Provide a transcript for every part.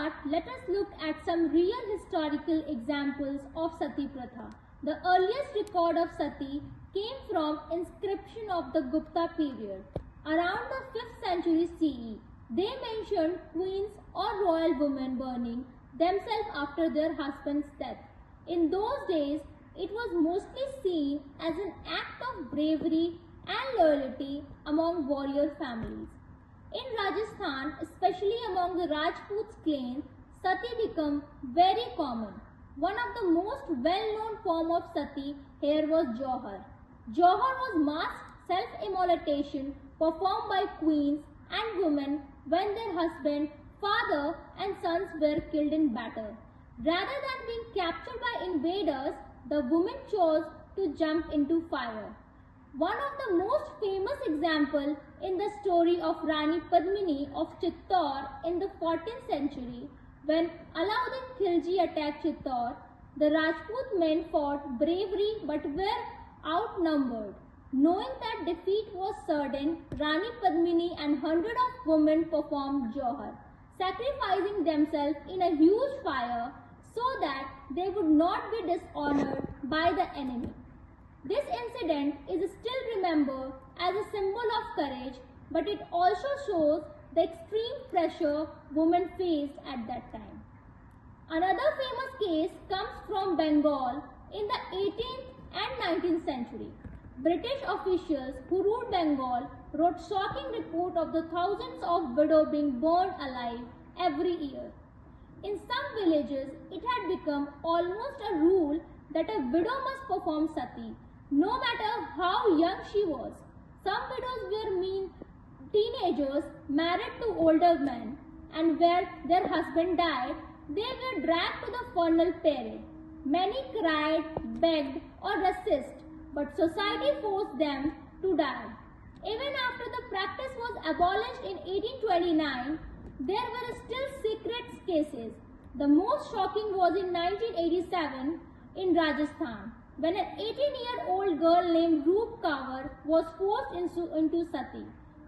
start, let us look at some real historical examples of Sati Pratha. The earliest record of Sati came from inscription of the Gupta period. Around the 5th century CE, they mentioned queens or royal women burning themselves after their husband's death. In those days, it was mostly seen as an act of bravery and loyalty among warrior families. In Rajasthan, especially among the Rajputs clans, Sati became very common. One of the most well-known form of Sati here was Johar. Johar was masked self-immolation performed by queens and women when their husband, father and sons were killed in battle. Rather than being captured by invaders, the women chose to jump into fire. One of the most famous examples in the story of Rani Padmini of Chittor in the 14th century, when Alauddin Khilji attacked Chittor, the Rajput men fought bravely but were outnumbered. Knowing that defeat was certain, Rani Padmini and hundreds of women performed Johar, sacrificing themselves in a huge fire so that they would not be dishonored by the enemy. This incident is still remembered as a symbol of courage, but it also shows the extreme pressure women faced at that time. Another famous case comes from Bengal in the 18th and 19th century. British officials who ruled Bengal wrote shocking report of the thousands of widows being burned alive every year. In some villages, it had become almost a rule that a widow must perform sati, no matter how young she was. Some widows were teenagers married to older men, and where their husband died, they were dragged to the funeral parade. Many cried, begged, or resisted, but society forced them to die. Even after the practice was abolished in 1829, there were still secret cases. The most shocking was in 1987 in Rajasthan, when an 18-year-old girl named Roop Kaur was forced into sati.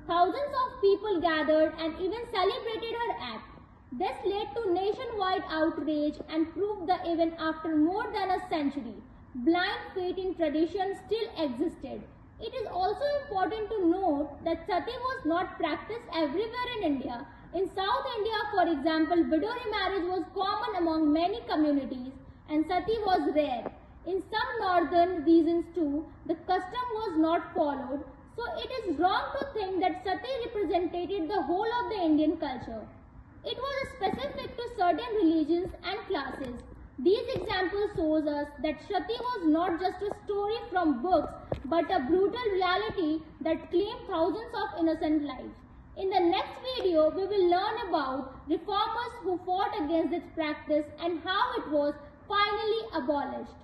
Thousands of people gathered and even celebrated her act. This led to nationwide outrage and proved that even after more than a century, blind faith in tradition still existed. It is also important to note that sati was not practiced everywhere in India. In South India, for example, widow remarriage was common among many communities and sati was rare. In some northern regions too, the custom was not followed, so it is wrong to think that sati represented the whole of the Indian culture. It was specific to certain religions and classes. These examples shows us that sati was not just a story from books, but a brutal reality that claimed thousands of innocent lives. In the next video, we will learn about reformers who fought against this practice and how it was finally abolished.